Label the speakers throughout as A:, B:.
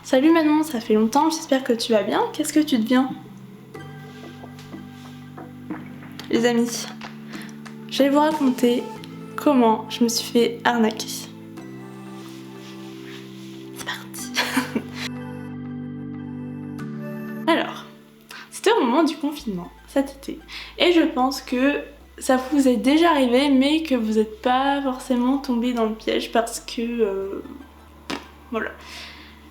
A: Salut Manon, ça fait longtemps, j'espère que tu vas bien. Qu'est-ce que tu deviens? Les amis, je vais vous raconter comment je me suis fait arnaquer. C'est parti. Alors, c'était au moment du confinement, cet été. Et je pense que ça vous est déjà arrivé, mais que vous n'êtes pas forcément tombé dans le piège parce que... voilà.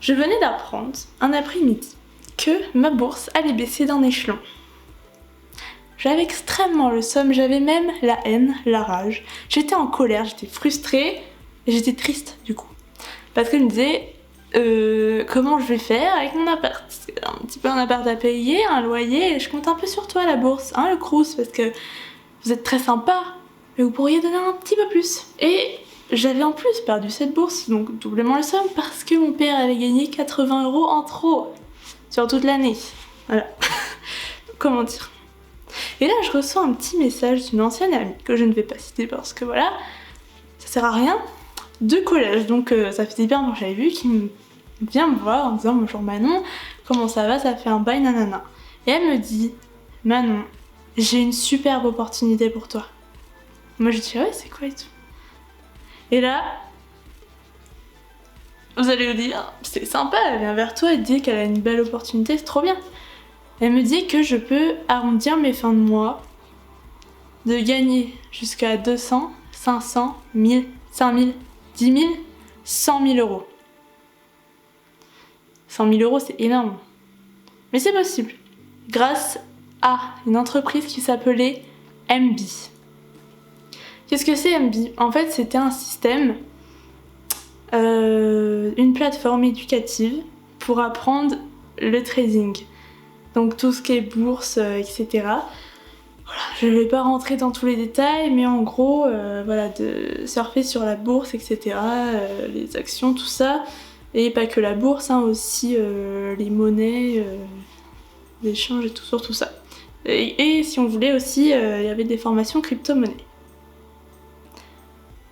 A: Je venais d'apprendre, un après-midi, que ma bourse allait baisser d'un échelon. J'avais extrêmement le seum, j'avais même la haine, la rage. J'étais en colère, j'étais frustrée et j'étais triste du coup. Parce que je me disais, comment je vais faire avec mon appart? Un petit peu un appart à payer, un loyer, et je compte un peu sur toi la bourse, hein, le Crous, parce que vous êtes très sympa, mais vous pourriez donner un petit peu plus. Et j'avais en plus perdu cette bourse, donc doublement le seum, parce que mon père avait gagné 80 € en trop sur toute l'année. Voilà. Comment dire? Et là, je reçois un petit message d'une ancienne amie, que je ne vais pas citer parce que voilà, ça sert à rien, de collège. Donc ça faisait bien quand j'avais vu, qui vient me voir en disant « Bonjour Manon, comment ça va? Ça fait un bail, nanana. » Et elle me dit « Manon, j'ai une superbe opportunité pour toi. » Moi je dis « Ouais, c'est quoi et tout ?» Et là, vous allez vous dire « C'est sympa, elle vient vers toi et te dit qu'elle a une belle opportunité, c'est trop bien. » Elle me dit que je peux arrondir mes fins de mois, de gagner jusqu'à 200, 500, 1000, 5000, 10 000, 100 000 euros. 100 000 € c'est énorme. Mais c'est possible. Grâce à une entreprise qui s'appelait MB. Qu'est-ce que c'est MB? En fait, c'était un système, une plateforme éducative pour apprendre le trading. Donc tout ce qui est bourse, etc. Voilà, je ne vais pas rentrer dans tous les détails, mais en gros, voilà, de surfer sur la bourse, etc. Les actions, tout ça. Et pas que la bourse, hein, aussi les monnaies, l'échange et tout, sur tout ça. Et si on voulait aussi, il y avait des formations crypto-monnaies.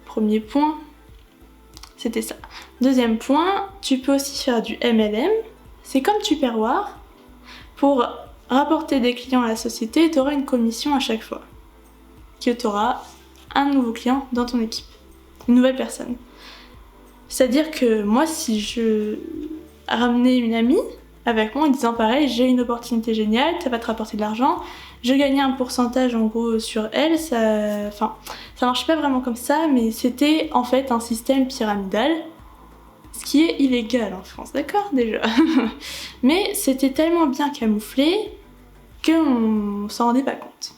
A: Premier point, c'était ça. Deuxième point, tu peux aussi faire du MLM. C'est comme Tupperware. Pour rapporter des clients à la société, tu auras une commission à chaque fois. Que tu auras un nouveau client dans ton équipe. Une nouvelle personne. C'est-à-dire que moi, si je ramenais une amie avec moi en disant pareil, j'ai une opportunité géniale, ça va te rapporter de l'argent, je gagnais un pourcentage en gros sur elle, ça marche pas vraiment comme ça, mais c'était en fait un système pyramidal. Ce qui est illégal en France, d'accord, déjà. Mais c'était tellement bien camouflé qu'on s'en rendait pas compte.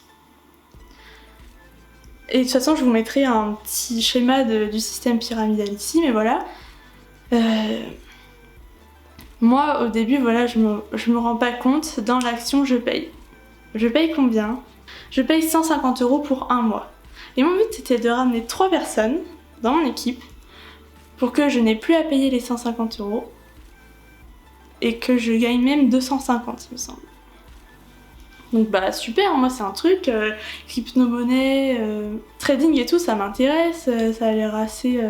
A: Et de toute façon, je vous mettrai un petit schéma du système pyramidal ici, mais voilà. Moi, au début, voilà, je me rends pas compte. Dans l'action, je paye. Je paye combien? Je paye 150 € pour un mois. Et mon but, c'était de ramener 3 personnes dans mon équipe pour que je n'ai plus à payer les 150 € et que je gagne même 250, il me semble. Donc bah super, moi c'est un truc, crypto-monnaie, trading et tout, ça m'intéresse, ça a l'air assez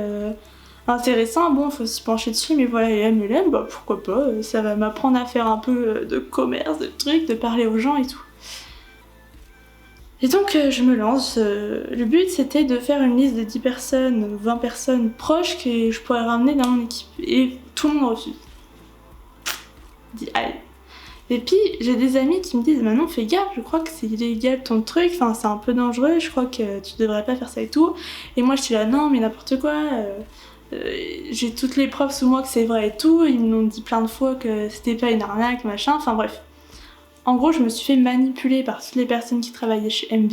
A: intéressant. Bon, faut s'y pencher dessus, mais voilà, et MLM, bah pourquoi pas, ça va m'apprendre à faire un peu de commerce, de trucs, de parler aux gens et tout. Et donc je me lance, le but c'était de faire une liste de 10 personnes, 20 personnes proches que je pourrais ramener dans mon équipe. Et tout le monde refuse. Je dis allez. Et puis j'ai des amis qui me disent Manon fais gaffe, je crois que c'est illégal ton truc, enfin c'est un peu dangereux, je crois que tu devrais pas faire ça et tout. Et moi je suis là non mais n'importe quoi, j'ai toutes les preuves sous moi que c'est vrai et tout, ils m'ont dit plein de fois que c'était pas une arnaque, machin, enfin bref. En gros, je me suis fait manipuler par toutes les personnes qui travaillaient chez MB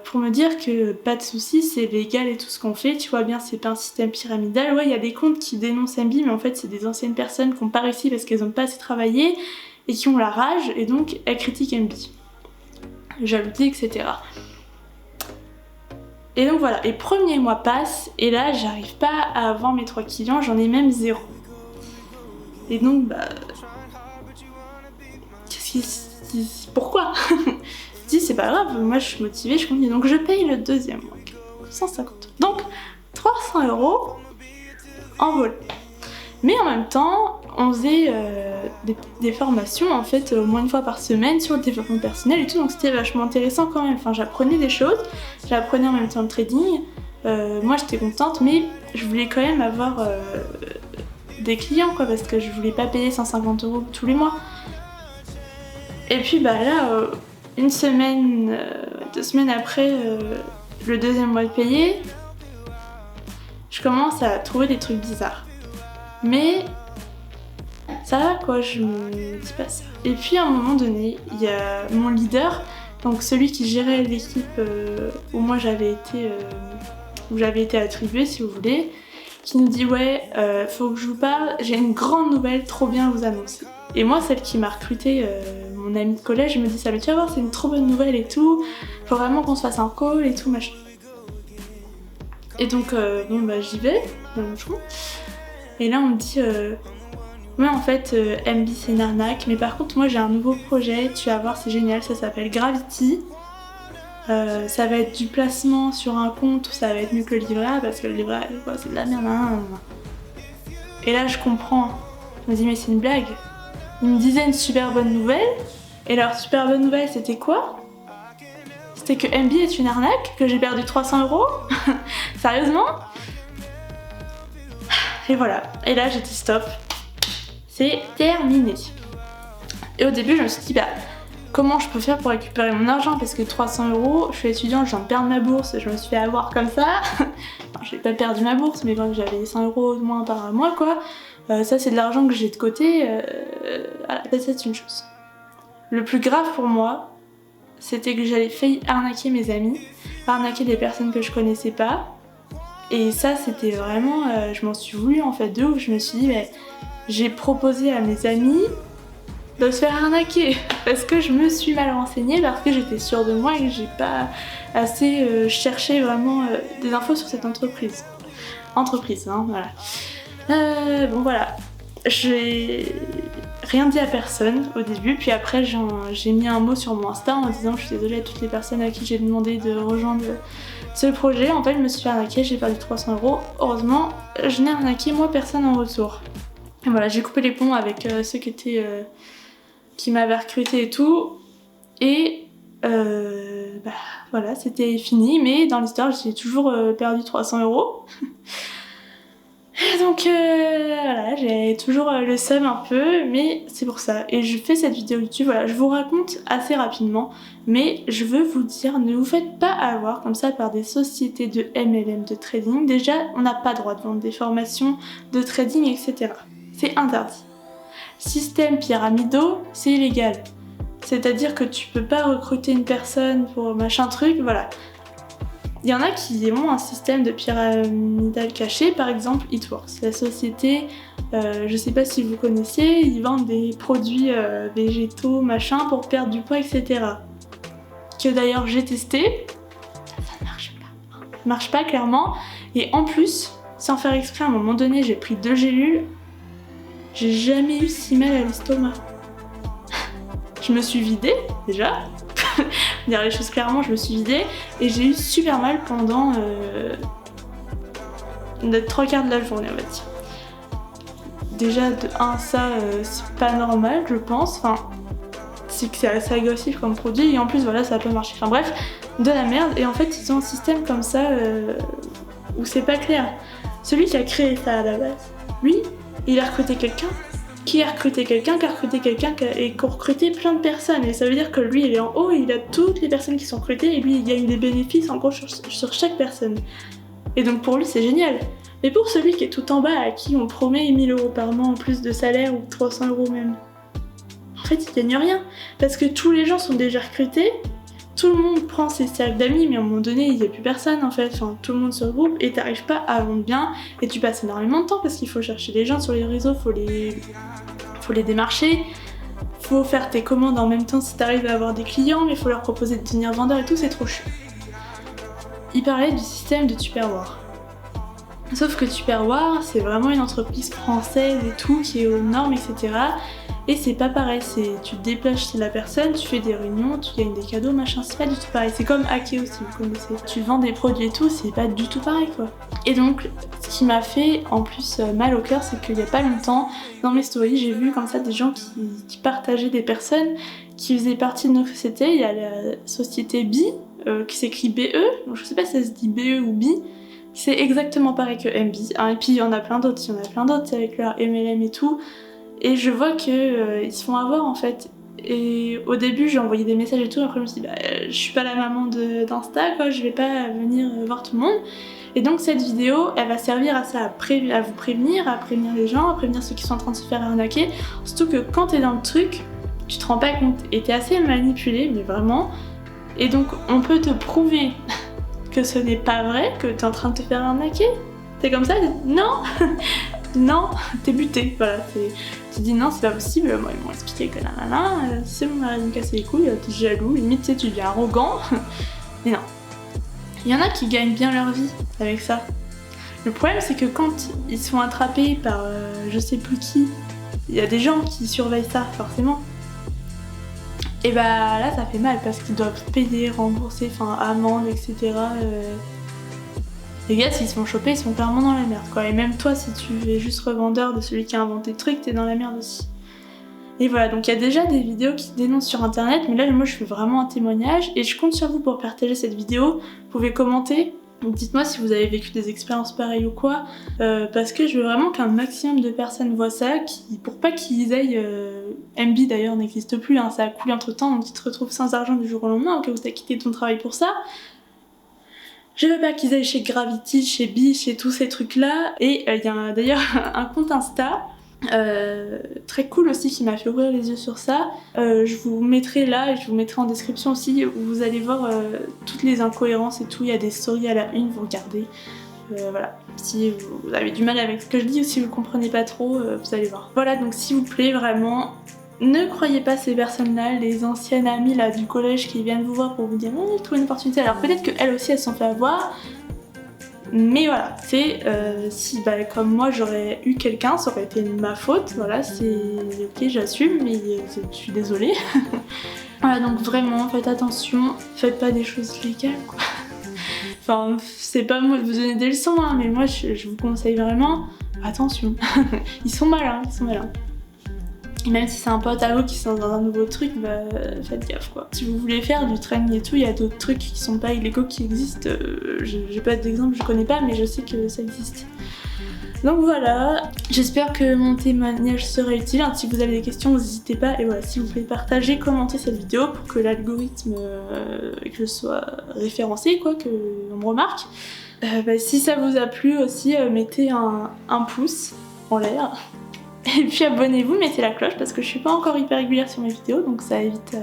A: pour me dire que pas de soucis, c'est légal et tout ce qu'on fait, tu vois bien, c'est pas un système pyramidal. Ouais, il y a des comptes qui dénoncent MB, mais en fait, c'est des anciennes personnes qui n'ont pas réussi parce qu'elles n'ont pas assez travaillé et qui ont la rage, et donc elles critiquent MB. Jalousie, etc. Et donc voilà, et premier mois passe, et là, j'arrive pas à avoir mes 3 clients, j'en ai même 0. Et donc, bah... pourquoi? Je dis c'est pas grave, moi je suis motivée, je continue. Donc je paye le deuxième mois, 150. Donc 300 € en vol. Mais en même temps, on faisait des formations en fait au moins une fois par semaine sur le développement personnel et tout, donc c'était vachement intéressant quand même. Enfin, j'apprenais des choses, j'apprenais en même temps le trading. Moi j'étais contente, mais je voulais quand même avoir des clients quoi, parce que je voulais pas payer 150 € tous les mois. Et puis bah là, une semaine, 2 semaines après le deuxième mois de payer, je commence à trouver des trucs bizarres. Mais ça va quoi, je me dis pas ça. Et puis à un moment donné, il y a mon leader, donc celui qui gérait l'équipe où moi j'avais été attribuée si vous voulez, qui nous dit ouais, faut que je vous parle, j'ai une grande nouvelle trop bien à vous annoncer. Et moi, celle qui m'a recruté, mon amie de collège, me dit ça, mais tu vas voir, c'est une trop bonne nouvelle et tout, faut vraiment qu'on se fasse un call et tout machin. Et donc bon bah j'y vais, dans le trou. Et là on me dit ouais en fait MB c'est une arnaque, mais par contre moi j'ai un nouveau projet, tu vas voir c'est génial, ça s'appelle Gravity. Ça va être du placement sur un compte où ça va être mieux que le livret A, parce que le livret A c'est de la merde hein. Et là je comprends, je me dis mais c'est une blague. Ils me disaient une super bonne nouvelle, et leur super bonne nouvelle c'était quoi? C'était que MB est une arnaque, que j'ai perdu 300 €. Sérieusement? Et voilà, et là j'étais stop, c'est terminé. Et au début je me suis dit bah comment je peux faire pour récupérer mon argent, parce que 300 €, je suis étudiante, je viens de perdre ma bourse, je me suis fait avoir comme ça. Enfin, j'ai pas perdu ma bourse, mais bon, j'avais 100 € de moins par mois quoi. Ça c'est de l'argent que j'ai de côté, voilà, c'est une chose. Le plus grave pour moi, c'était que j'avais failli arnaquer mes amis, arnaquer des personnes que je connaissais pas. Et ça c'était vraiment, je m'en suis voulu en fait de ouf. Je me suis dit mais j'ai proposé à mes amis de se faire arnaquer parce que je me suis mal renseignée, parce que j'étais sûre de moi et que j'ai pas assez cherché vraiment des infos sur cette entreprise hein, voilà. Bon voilà, j'ai rien dit à personne au début, puis après j'ai mis un mot sur mon Insta en disant je suis désolée à toutes les personnes à qui j'ai demandé de rejoindre ce projet. En fait je me suis fait arnaquer, j'ai perdu 300 €. Heureusement je n'ai arnaqué moi personne en retour. Et voilà, j'ai coupé les ponts avec ceux qui m'avaient recruté et tout, et bah voilà, c'était fini, mais dans l'histoire j'ai toujours perdu 300 €. Et donc voilà, j'ai toujours le seum un peu, mais c'est pour ça. Et je fais cette vidéo YouTube, voilà, je vous raconte assez rapidement, mais je veux vous dire, ne vous faites pas avoir comme ça par des sociétés de MLM, de trading. Déjà, on n'a pas le droit de vendre des formations de trading, etc. C'est interdit. Système pyramidaux, c'est illégal. C'est-à-dire que tu peux pas recruter une personne pour machin truc, voilà. Il y en a qui ont un système de pyramidal caché, par exemple It-Works. La société, je sais pas si vous connaissez, ils vendent des produits végétaux, machin, pour perdre du poids, etc. Que d'ailleurs j'ai testé, ça ne marche pas. Ça marche pas clairement. Et en plus, sans faire exprès, à un moment donné, j'ai pris 2 gélules, j'ai jamais eu si mal à l'estomac. Je me suis vidée, déjà. Dire les choses clairement, je me suis vidée et j'ai eu super mal pendant 3/4 de la journée, on va dire. Déjà de 1, ça c'est pas normal je pense, enfin c'est que c'est assez agressif comme produit et en plus voilà ça a pas marché, enfin bref, de la merde. Et en fait ils ont un système comme ça où c'est pas clair. Celui qui a créé ça à la base, lui il a recruté quelqu'un qui a recruté quelqu'un, qui a recruté quelqu'un, et qui a recruté plein de personnes. Et ça veut dire que lui, il est en haut, et il a toutes les personnes qui sont recrutées, et lui, il gagne des bénéfices en gros sur chaque personne. Et donc pour lui, c'est génial. Mais pour celui qui est tout en bas, à qui on promet 1 000 € par mois en plus de salaire, ou 300 € même, en fait, il gagne rien. Parce que tous les gens sont déjà recrutés, tout le monde prend ses cercles d'amis, mais à un moment donné, il n'y a plus personne en fait. Enfin, tout le monde se regroupe et t'arrives pas à vendre bien, et tu passes énormément de temps parce qu'il faut chercher les gens sur les réseaux, faut les démarcher, faut faire tes commandes en même temps si t'arrives à avoir des clients, mais il faut leur proposer de devenir vendeur et tout, c'est trop chiant. Il parlait du système de Tupperware. Sauf que Tupperware, c'est vraiment une entreprise française et tout, qui est aux normes, etc. Et c'est pas pareil, tu te déplaces chez la personne, tu fais des réunions, tu gagnes des cadeaux, machin, c'est pas du tout pareil. C'est comme Hacké aussi, vous connaissez. Tu vends des produits et tout, c'est pas du tout pareil quoi. Et donc, ce qui m'a fait en plus mal au cœur, c'est qu'il y a pas longtemps, dans mes stories, j'ai vu comme ça des gens qui partageaient des personnes qui faisaient partie de notre société. Il y a la société Bi, qui s'écrit BE, donc je sais pas si ça se dit BE ou Bi, c'est exactement pareil que MB. Hein, et puis il y en a plein d'autres, avec leur MLM et tout. Et je vois que ils se font avoir en fait. Et au début j'ai envoyé des messages et tout, après je me suis dit bah je suis pas la maman d'Insta quoi, je vais pas venir voir tout le monde. Et donc cette vidéo elle va servir à ça, à vous prévenir, à prévenir les gens, à prévenir ceux qui sont en train de se faire arnaquer. Surtout que quand t'es dans le truc, tu te rends pas compte et t'es assez manipulé, mais vraiment. Et donc on peut te prouver que ce n'est pas vrai, que t'es en train de te faire arnaquer. T'es comme ça, non. Non, t'es buté, voilà, tu dis non c'est pas possible, moi ils m'ont expliqué que nanana, c'est bon, arrête de me casser les couilles, t'es jaloux, limite tu deviens arrogant, mais non. Il y en a qui gagnent bien leur vie avec ça. Le problème c'est que quand ils se font attraper par je sais plus qui, il y a des gens qui surveillent ça forcément. Et bah là ça fait mal parce qu'ils doivent payer, rembourser, enfin amende, etc. Les gars, s'ils se font choper, ils sont clairement dans la merde quoi. Et même toi, si tu es juste revendeur de celui qui a inventé le truc, t'es dans la merde aussi. Et voilà, donc il y a déjà des vidéos qui dénoncent sur internet, mais là moi je fais vraiment un témoignage et je compte sur vous pour partager cette vidéo. Vous pouvez commenter, donc dites-moi si vous avez vécu des expériences pareilles ou quoi, parce que je veux vraiment qu'un maximum de personnes voient ça, pour pas qu'ils aillent... MB d'ailleurs n'existe plus, hein, ça a coulé entre temps, donc tu te retrouves sans argent du jour au lendemain, au cas où t'as quitté ton travail pour ça. Je veux pas qu'ils aillent chez Gravity, chez Bi, chez tous ces trucs là. Et il y a d'ailleurs un compte Insta très cool aussi qui m'a fait ouvrir les yeux sur ça. Je vous mettrai là et je vous mettrai en description aussi où vous allez voir toutes les incohérences et tout. Il y a des stories à la une, vous regardez. Voilà, si vous avez du mal avec ce que je dis ou si vous comprenez pas trop, vous allez voir. Voilà, donc s'il vous plaît, vraiment, ne croyez pas ces personnes-là, les anciennes amies là du collège qui viennent vous voir pour vous dire j'ai trouvé une opportunité. Alors peut-être qu'elles aussi elles se sont fait avoir, mais voilà, c'est si bah, comme moi j'aurais eu quelqu'un, ça aurait été ma faute. Voilà, c'est ok, j'assume, mais je suis désolée. Voilà, donc vraiment faites attention, faites pas des choses légales quoi. Enfin, c'est pas moi de vous donner des leçons, hein, mais moi je vous conseille vraiment attention. Ils sont malins, ils sont malins. Et même si c'est un pote à vous qui sont dans un nouveau truc, bah faites gaffe quoi. Si vous voulez faire du training et tout, il y a d'autres trucs qui sont pas illégaux qui existent. J'ai pas d'exemple, je connais pas, mais je sais que ça existe. Donc voilà, j'espère que mon témoignage sera utile. Hein, si vous avez des questions, n'hésitez pas. Et voilà, s'il vous plaît, partagez, commentez cette vidéo pour que l'algorithme, que je sois référencée, quoi, qu'on me remarque. Bah, si ça vous a plu aussi, mettez un pouce en l'air. Et puis abonnez-vous, mettez la cloche parce que je suis pas encore hyper régulière sur mes vidéos, donc ça évite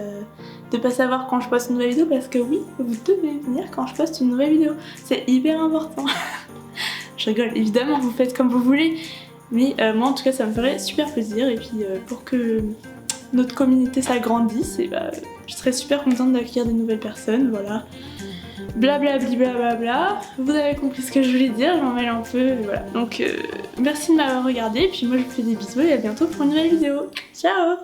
A: de pas savoir quand je poste une nouvelle vidéo parce que oui, vous devez venir quand je poste une nouvelle vidéo. C'est hyper important. Je rigole, évidemment vous faites comme vous voulez, mais moi en tout cas ça me ferait super plaisir et puis pour que notre communauté s'agrandisse, et bah, je serais super contente d'accueillir des nouvelles personnes, voilà. Blablabli blablabla, vous avez compris ce que je voulais dire, je m'en mêle un peu, voilà. Donc merci de m'avoir regardé, et puis moi je vous fais des bisous et à bientôt pour une nouvelle vidéo. Ciao.